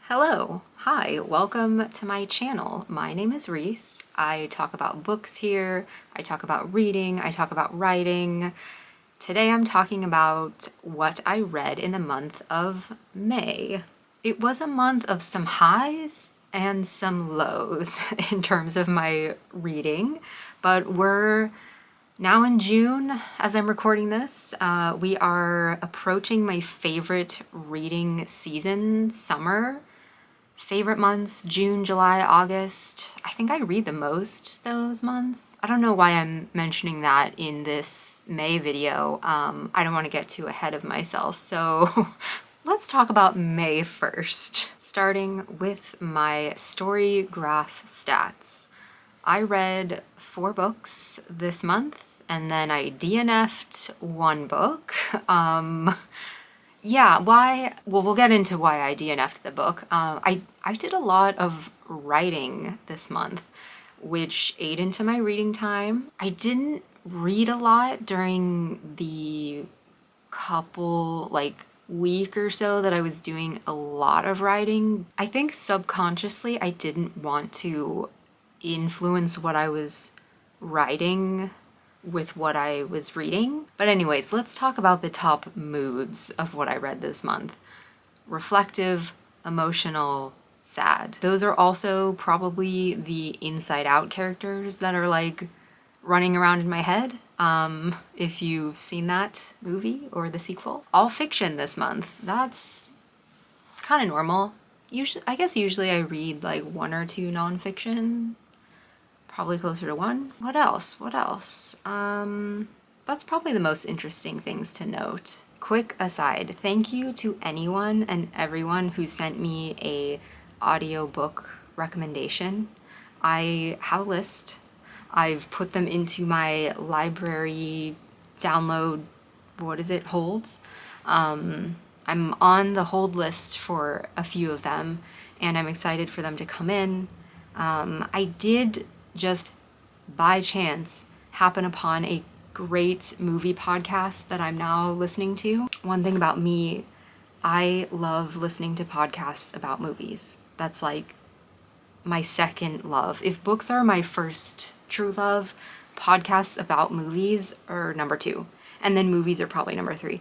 Hello, hi, welcome to my channel. My name is Reese. I talk about books here, I talk about reading, I talk about writing. Today I'm talking about what I read in the month of May. It was a month of some highs and some lows in terms of my reading, but we're now in June, as I'm recording this. We are approaching my favorite reading season, summer. Favorite months, June, July, August. I think I read the most those months. I don't know why I'm mentioning that in this May video. I don't want to get too ahead of myself, so let's talk about May first. Starting with my story graph stats. I read 4 books this month, and then I DNF'd 1 book. Yeah, why? Well, we'll get into why I DNF'd the book. I did a lot of writing this month, which ate into my reading time. I didn't read a lot during the couple, week or so that I was doing a lot of writing. I think subconsciously I didn't want to influence what I was writing with what I was reading. But anyways, let's talk about the top moods of what I read this month. Reflective, emotional, sad. Those are also probably the Inside Out characters that are running around in my head. If you've seen that movie or the sequel. All fiction this month. That's kind of normal. I guess usually I read 1 or 2 nonfiction. Probably closer to 1. What else? That's probably the most interesting things to note. Quick aside, thank you to anyone and everyone who sent me a audiobook recommendation. I have a list. I've put them into my library download, holds. I'm on the hold list for a few of them, and I'm excited for them to come in. I did just by chance happen upon a great movie podcast that I'm now listening to. One thing about me, I love listening to podcasts about movies. That's my second love. If books are my first true love, podcasts about movies are number 2. And then movies are probably number 3.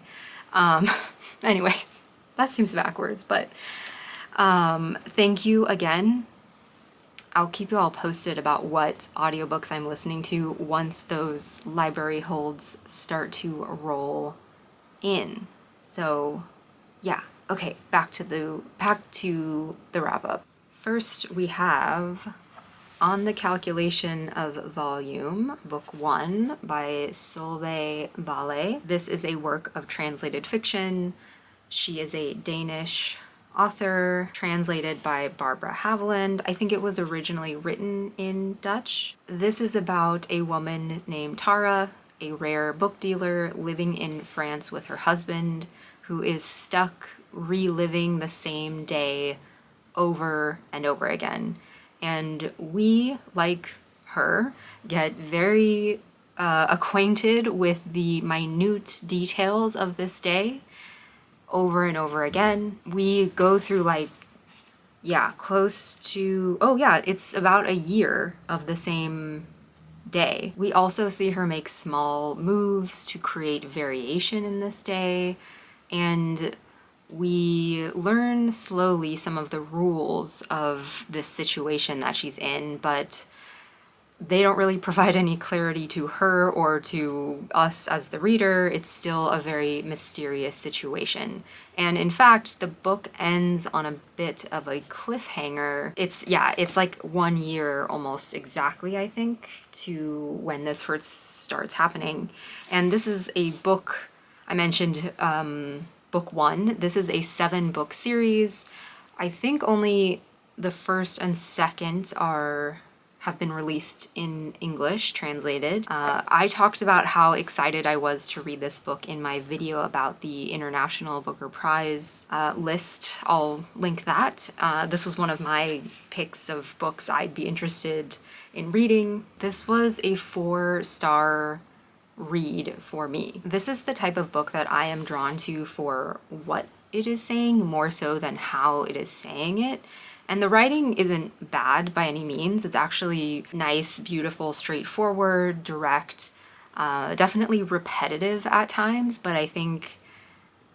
Anyways, that seems backwards, but thank you again. I'll keep you all posted about what audiobooks I'm listening to once those library holds start to roll in. So yeah, okay, back to the wrap up. First we have On the Calculation of Volume, Book 1 by Solvej Balle. This is a work of translated fiction. She is a Danish author, translated by Barbara Haviland. I think it was originally written in Dutch. This is about a woman named Tara, a rare book dealer living in France with her husband, who is stuck reliving the same day over and over again. And we, like her, get very acquainted with the minute details of this day over and over again. We go through it's about a year of the same day. We also see her make small moves to create variation in this day, and we learn slowly some of the rules of this situation that she's in, but they don't really provide any clarity to her or to us as the reader. It's still a very mysterious situation. And in fact, the book ends on a bit of a cliffhanger. It's 1 year almost exactly, I think, to when this first starts happening. And this is a book, I mentioned book 1. This is a 7-book series. I think only the first and second have been released in English, translated. I talked about how excited I was to read this book in my video about the International Booker Prize list. I'll link that. This was one of my picks of books I'd be interested in reading. This was a 4-star read for me. This is the type of book that I am drawn to for what it is saying more so than how it is saying it. And the writing isn't bad by any means. It's actually nice, beautiful, straightforward, direct, definitely repetitive at times, but I think,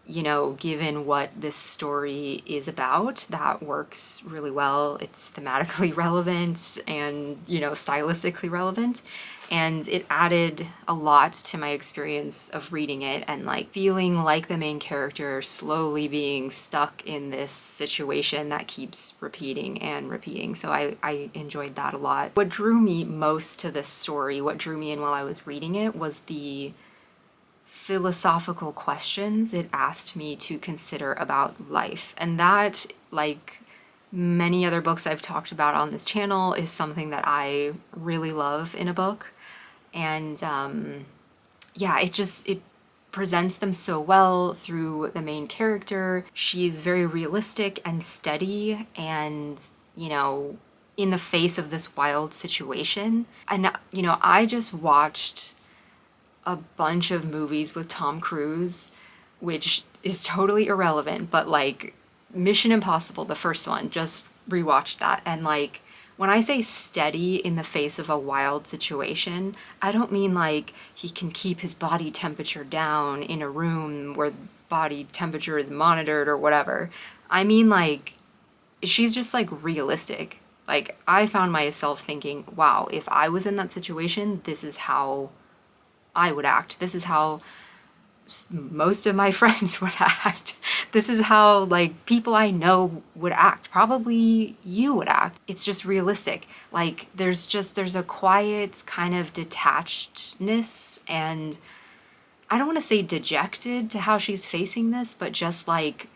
you know, given what this story is about, that works really well. It's thematically relevant and, you know, stylistically relevant. And it added a lot to my experience of reading it and like feeling like the main character slowly being stuck in this situation that keeps repeating and repeating. So I enjoyed that a lot. What drew me most to this story, what drew me in while I was reading it, was the philosophical questions it asked me to consider about life. And that, like many other books I've talked about on this channel, is something that I really love in a book. And yeah, it presents them so well through the main character. She's very realistic and steady and, you know, in the face of this wild situation. And, you know, I just watched a bunch of movies with Tom Cruise, which is totally irrelevant, but like Mission Impossible, the first one, just rewatched that. And like, when I say steady in the face of a wild situation, I don't mean like he can keep his body temperature down in a room where body temperature is monitored or whatever. I mean like, she's just like realistic. Like, I found myself thinking, wow, if I was in that situation, this is how I would act. This is how most of my friends would act. This is how like people I know would act. Probably you would act. It's just realistic. Like there's a quiet kind of detachedness, and I don't want to say dejected to how she's facing this, but just like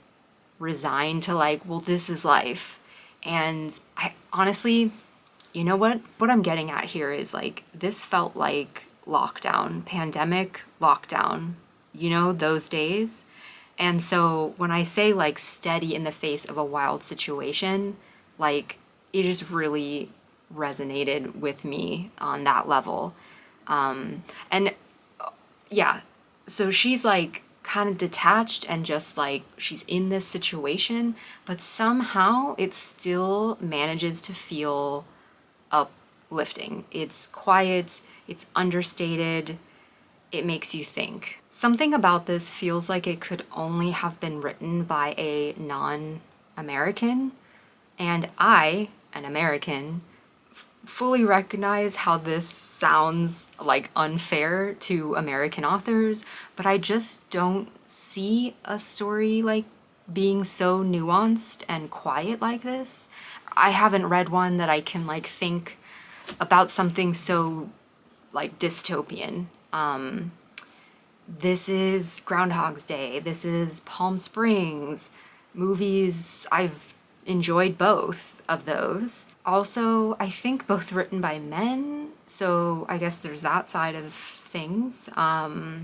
resigned to like, well, this is life. And I honestly, you know what I'm getting at here is like, this felt like lockdown, pandemic lockdown, you know, those days. And so when I say like steady in the face of a wild situation, like it just really resonated with me on that level. And yeah, so she's like kind of detached and just like she's in this situation, but somehow it still manages to feel uplifting. It's quiet, it's understated, it makes you think. Something about this feels like it could only have been written by a non-American, and I, an American, fully recognize how this sounds like unfair to American authors, but I just don't see a story like being so nuanced and quiet like this. I haven't read one that I can like think about something so like dystopian. This is Groundhog's Day, this is Palm Springs, movies. I've enjoyed both of those. Also, I think both written by men, so I guess there's that side of things.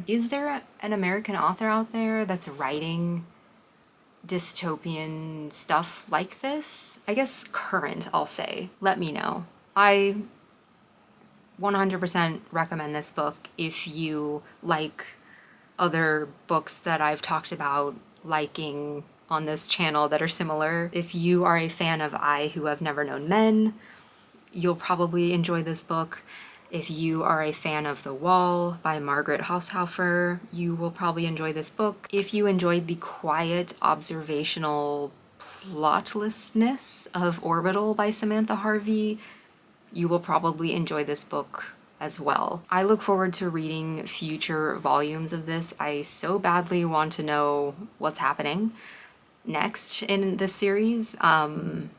Is there an American author out there that's writing dystopian stuff like this? I guess current, I'll say. Let me know. I 100% recommend this book if you like other books that I've talked about liking on this channel that are similar. If you are a fan of I Who Have Never Known Men, you'll probably enjoy this book. If you are a fan of The Wall by Margaret Haushofer, you will probably enjoy this book. If you enjoyed the quiet, observational plotlessness of Orbital by Samantha Harvey, you will probably enjoy this book as well. I look forward to reading future volumes of this. I so badly want to know what's happening next in this series. Volume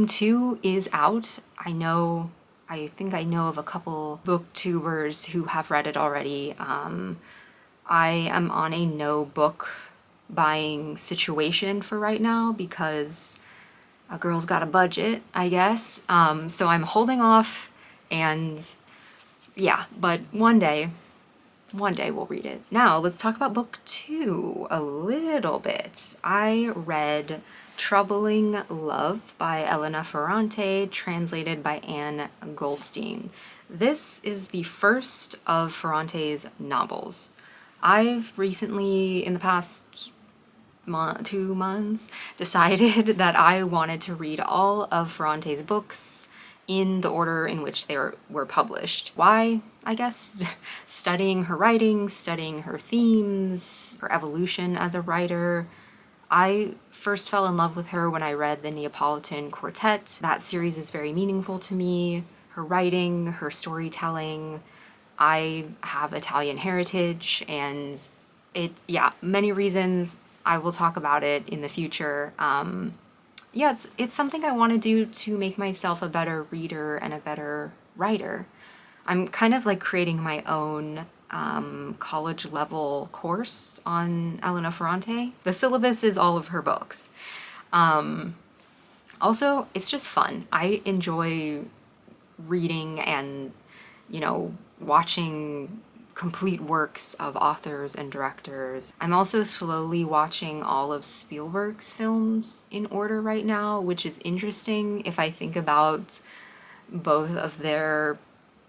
2 is out. I think I know of a couple booktubers who have read it already. I am on a no book buying situation for right now because a girl's got a budget, I guess. So I'm holding off, and yeah, but one day we'll read it. Now let's talk about book 2 a little bit. I read Troubling Love by Elena Ferrante, translated by Anne Goldstein. This is the first of Ferrante's novels. I've recently, in the past 2 months, decided that I wanted to read all of Ferrante's books in the order in which they were published. Why? I guess studying her writing, studying her themes, her evolution as a writer. I first fell in love with her when I read the Neapolitan Quartet. That series is very meaningful to me. Her writing, her storytelling. I have Italian heritage, and many reasons. I will talk about it in the future. It's something I want to do to make myself a better reader and a better writer. I'm kind of like creating my own college level course on Elena Ferrante. The syllabus is all of her books. Also, it's just fun. I enjoy reading and, watching complete works of authors and directors. I'm also slowly watching all of Spielberg's films in order right now, which is interesting if I think about both of their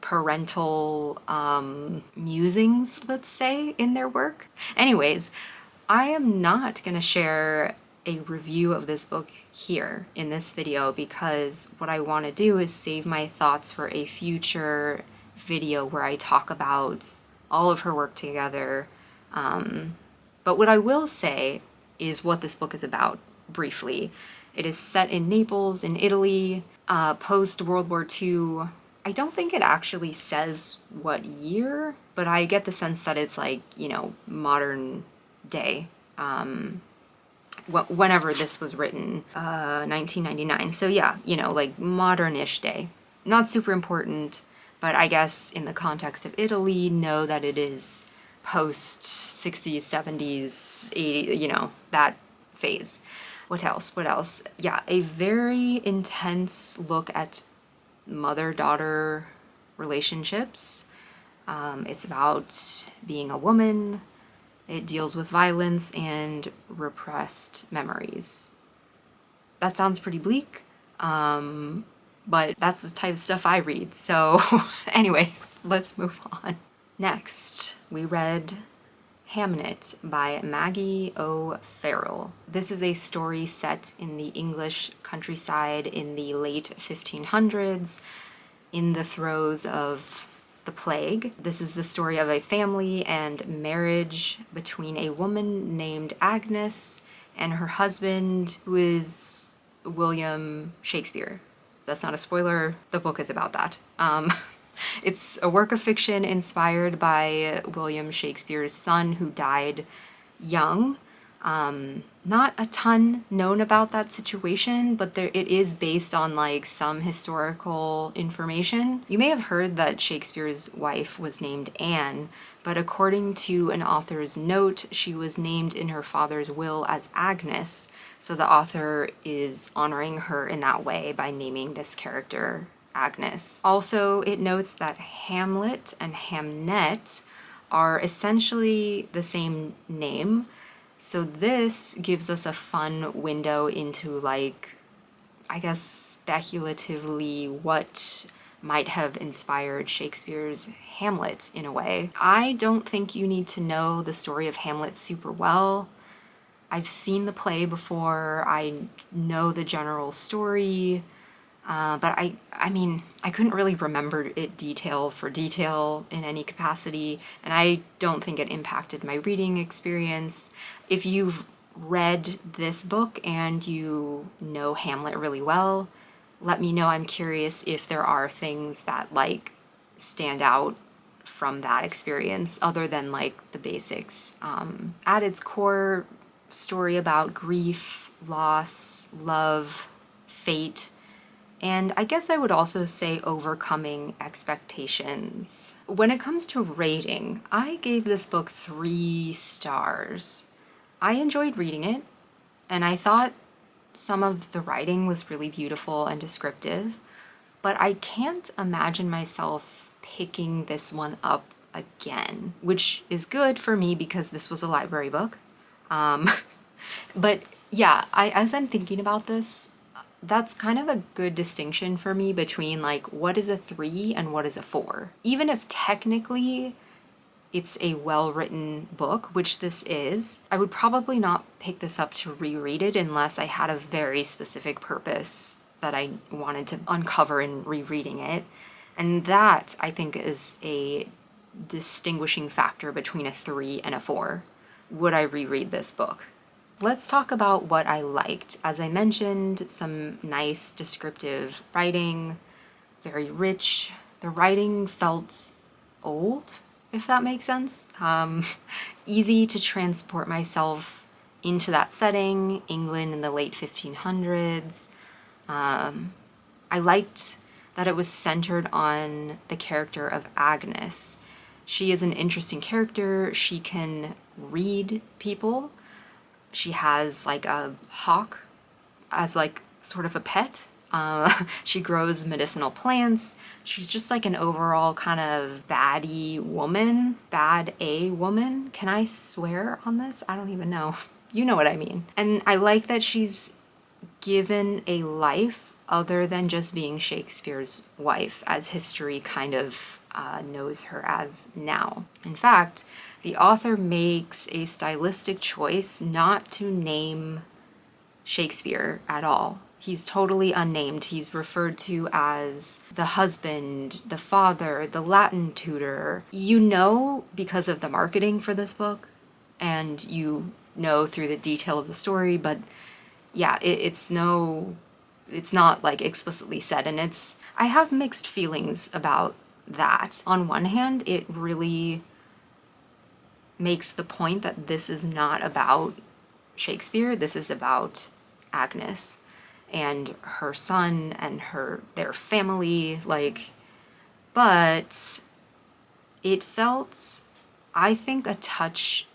parental musings, let's say, in their work. Anyways, I am not gonna share a review of this book here in this video because what I want to do is save my thoughts for a future video where I talk about all of her work together. But what I will say is what this book is about, briefly. It is set in Naples, in Italy, post-World War II. I don't think it actually says what year, but I get the sense that it's like, modern day. Whenever this was written, 1999. So yeah, like modern-ish day. Not super important, but I guess in the context of Italy, know that it is post-60s, 70s, 80s, that phase. What else? Yeah, a very intense look at mother-daughter relationships. It's about being a woman. It deals with violence and repressed memories. That sounds pretty bleak, but that's the type of stuff I read. So anyways, let's move on. Next, we read Hamnet by Maggie O'Farrell. This is a story set in the English countryside in the late 1500s, in the throes of the plague. This is the story of a family and marriage between a woman named Agnes and her husband, who is William Shakespeare. That's not a spoiler, the book is about that. It's a work of fiction inspired by William Shakespeare's son, who died young. Not a ton known about that situation, but it is based on like some historical information. You may have heard that Shakespeare's wife was named Anne, but according to an author's note, she was named in her father's will as Agnes. So the author is honoring her in that way by naming this character Agnes. Also, it notes that Hamlet and Hamnet are essentially the same name. So this gives us a fun window into, like, I guess speculatively what might have inspired Shakespeare's Hamlet in a way. I don't think you need to know the story of Hamlet super well. I've seen the play before, I know the general story, but I mean, I couldn't really remember it detail for detail in any capacity, and I don't think it impacted my reading experience. If you've read this book and you know Hamlet really well, let me know. I'm curious if there are things that like stand out from that experience other than like the basics. At its core, story about grief, loss, love, fate, and I guess I would also say overcoming expectations. When it comes to rating, I gave this book 3 stars. I enjoyed reading it, and I thought some of the writing was really beautiful and descriptive, but I can't imagine myself picking this one up again, which is good for me because this was a library book. But yeah, as I'm thinking about this, that's kind of a good distinction for me between like what is a 3 and what is a 4. Even if technically it's a well-written book, which this is. I would probably not pick this up to reread it unless I had a very specific purpose that I wanted to uncover in rereading it. And that, I think, is a distinguishing factor between a 3 and a 4. Would I reread this book? Let's talk about what I liked. As I mentioned, some nice descriptive writing, very rich. The writing felt old, if that makes sense. Easy to transport myself into that setting, England in the late 1500s. I liked that it was centered on the character of Agnes. She is an interesting character. She can read people. She has like a hawk as like sort of a pet. She grows medicinal plants. She's just like an overall kind of baddie woman, bad A woman. Can I swear on this? I don't even know. You know what I mean. And I like that she's given a life other than just being Shakespeare's wife, as history kind of knows her as now. In fact, the author makes a stylistic choice not to name Shakespeare at all. He's totally unnamed. He's referred to as the husband, the father, the Latin tutor. You know because of the marketing for this book, and you know through the detail of the story, but yeah, it's not like explicitly said, and I have mixed feelings about that. On one hand, it really makes the point that this is not about Shakespeare, this is about Agnes and her son and their family, like, but it felt, I think, a touch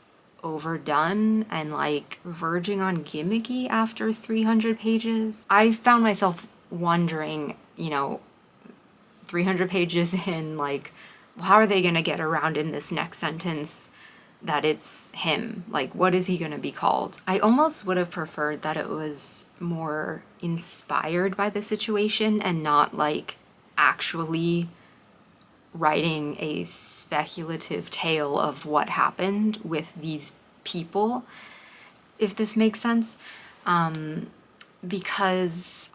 overdone and like verging on gimmicky after 300 pages. I found myself wondering, 300 pages in, like, how are they gonna get around in this next sentence that it's him? Like, what is he gonna be called? I almost would have preferred that it was more inspired by the situation and not like actually writing a speculative tale of what happened with these people, if this makes sense. Because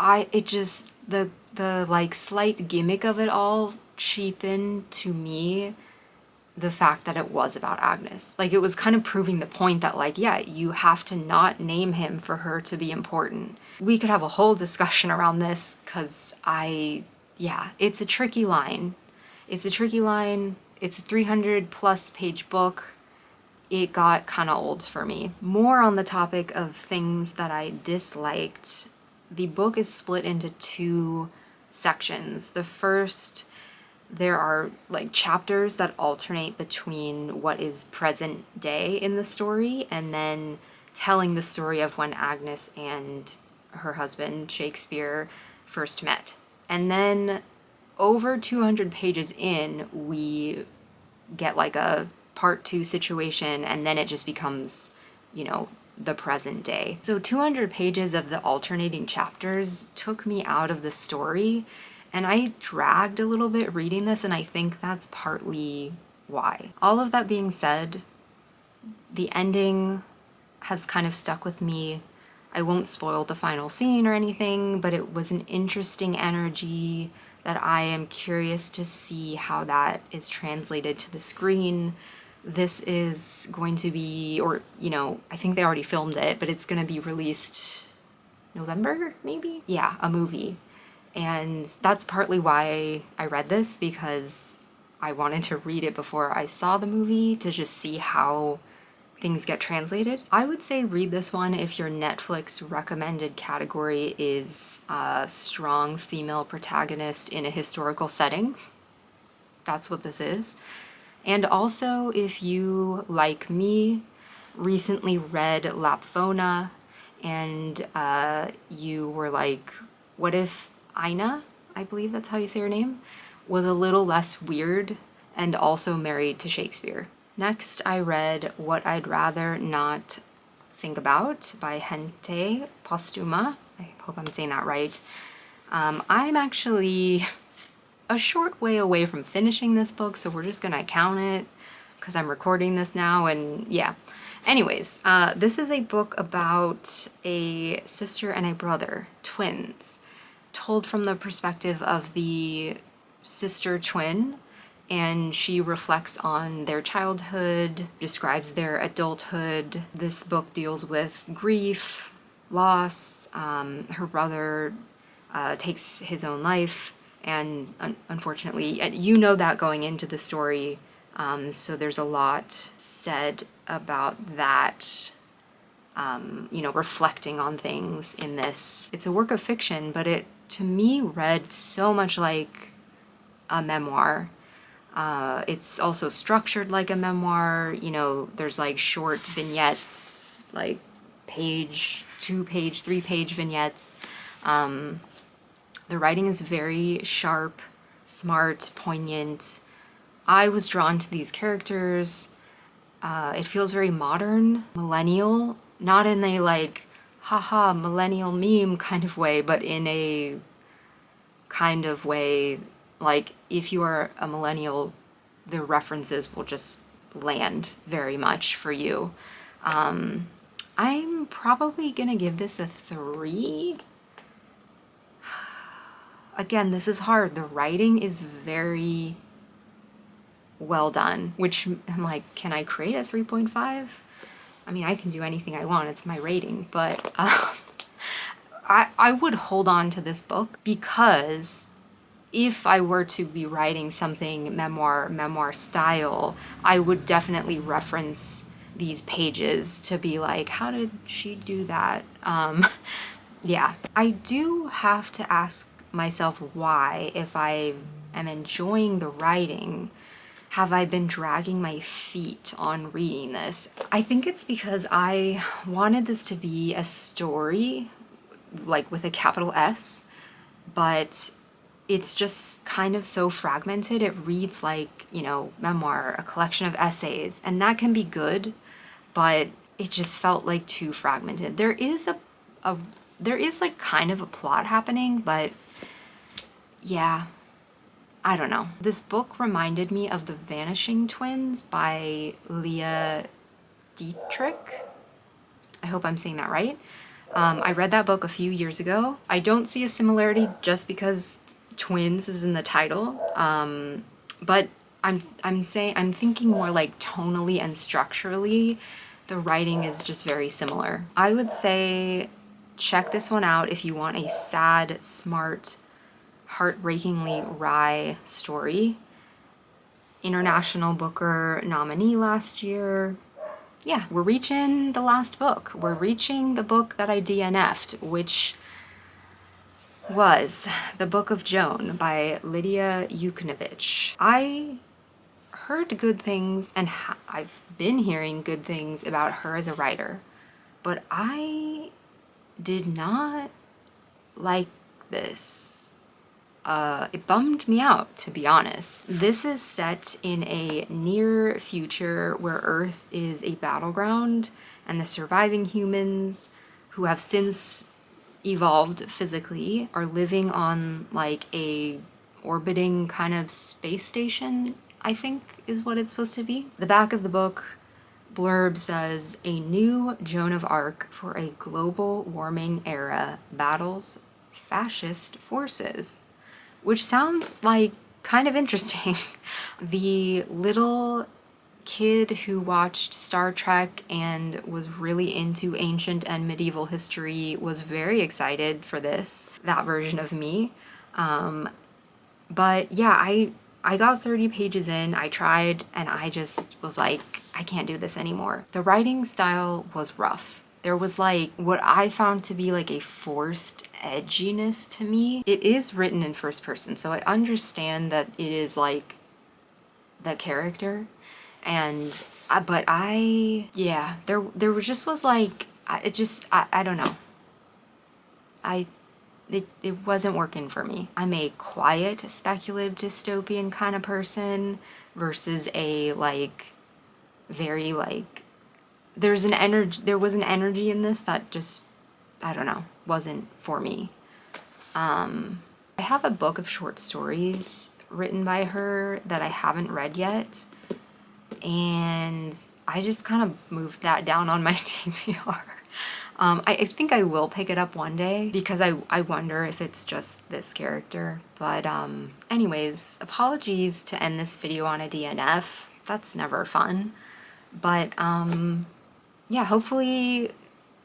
the like slight gimmick of it all cheapened to me the fact that it was about Agnes. Like, it was kind of proving the point that, like, yeah, you have to not name him for her to be important. We could have a whole discussion around this, because it's a tricky line. It's a 300 plus page book. It got kind of old for me. More on the topic of things that I disliked, the book is split into 2 sections. The first, there are like chapters that alternate between what is present day in the story and then telling the story of when Agnes and her husband, Shakespeare, first met. And then over 200 pages in, we get like a part 2 situation, and then it just becomes, the present day. So 200 pages of the alternating chapters took me out of the story, and I dragged a little bit reading this, and I think that's partly why. All of that being said, the ending has kind of stuck with me. I won't spoil the final scene or anything, but it was an interesting energy that I am curious to see how that is translated to the screen. This is going to be, I think they already filmed it, but it's going to be released November, maybe? Yeah, a movie. And that's partly why I read this, because I wanted to read it before I saw the movie to just see how things get translated. I would say read this one if your Netflix recommended category is a strong female protagonist in a historical setting. That's what this is. And also, if you, like me, recently read Lapfona and you were like, what if Ina, I believe that's how you say her name, was a little less weird and also married to Shakespeare. Next, I read What I'd Rather Not Think About by Jente, Posthuma. I hope I'm saying that right. I'm actually a short way away from finishing this book, so we're just gonna count it because I'm recording this now, and yeah. Anyways, this is a book about a sister and a brother, twins, told from the perspective of the sister twin, and she reflects on their childhood, describes their adulthood. This book deals with grief, loss. Her brother takes his own life, and unfortunately, you know that going into the story, so there's a lot said about that, reflecting on things in this. It's a work of fiction, but it, to me, read so much like a memoir. It's also structured like a memoir. There's like short vignettes, like page, 2-page, 3-page vignettes. The writing is very sharp, smart, poignant. I was drawn to these characters. It feels very modern, millennial, not in a like, haha, millennial meme kind of way, but in a kind of way, like, if you are a millennial, the references will just land very much for you. I'm probably gonna give this a 3. Again, this is hard. The writing is very well done, which I'm like, can I create a 3.5? I mean, I can do anything I want. It's my rating, but I would hold on to this book, because if I were to be writing something memoir style, I would definitely reference these pages to be like, how did she do that? Yeah, I do have to ask myself why, if I am enjoying the writing, have I been dragging my feet on reading this? I think it's because I wanted this to be a story, like with a capital S, but it's just kind of so fragmented. It reads like, memoir, a collection of essays, and that can be good, but it just felt like too fragmented. There is there is like kind of a plot happening, but yeah, I don't know. This book reminded me of The Vanishing Twins by Lidia. I hope I'm saying that right. I read that book a few years ago. I don't see a similarity just because twins is in the title, but I'm thinking more like tonally and structurally, the writing is just very similar. I would say check this one out if you want a sad, smart, heartbreakingly wry story. International Booker nominee last year. Yeah, we're reaching the last book. We're reaching the book that I DNF'd, which was The Book of Joan by Lidia Yuknavitch. I heard good things, and I've been hearing good things about her as a writer, but I did not like this. It bummed me out, to be honest. This is set in a near future where Earth is a battleground, and the surviving humans, who have since evolved physically, are living on like a orbiting kind of space station, I think is what it's supposed to be. The back of the book blurb says, "A new Joan of Arc for a global warming era battles fascist forces," which sounds like kind of interesting. The little kid who watched Star Trek and was really into ancient and medieval history was very excited for this, that version of me. But yeah, I got 30 pages in, I tried, and I just was like, I can't do this anymore. The writing style was rough. There was like what I found to be like a forced edginess to me. It is written in first person, so I understand that it is like the character, and but yeah, there was like, I don't know. It wasn't working for me. I'm a quiet, speculative, dystopian kind of person versus a like very like, there was an energy in this that just, I don't know, wasn't for me. I have a book of short stories written by her that I haven't read yet. And I just kind of moved that down on my TBR. I think I will pick it up one day because I wonder if it's just this character. But anyways, apologies to end this video on a DNF. That's never fun. But yeah, hopefully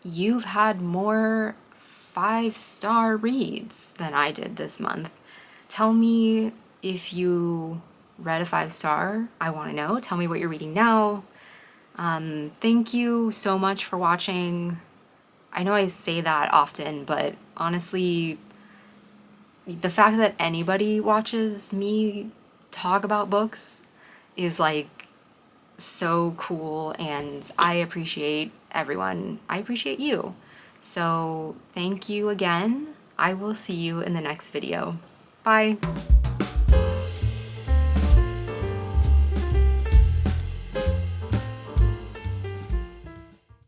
you've had more 5-star reads than I did this month. Tell me if you read a 5-star. I want to know. Tell me what you're reading now. Thank you so much for watching. I know I say that often, but honestly, the fact that anybody watches me talk about books is like so cool, and I appreciate everyone. I appreciate you. So thank you again. I will see you in the next video. Bye.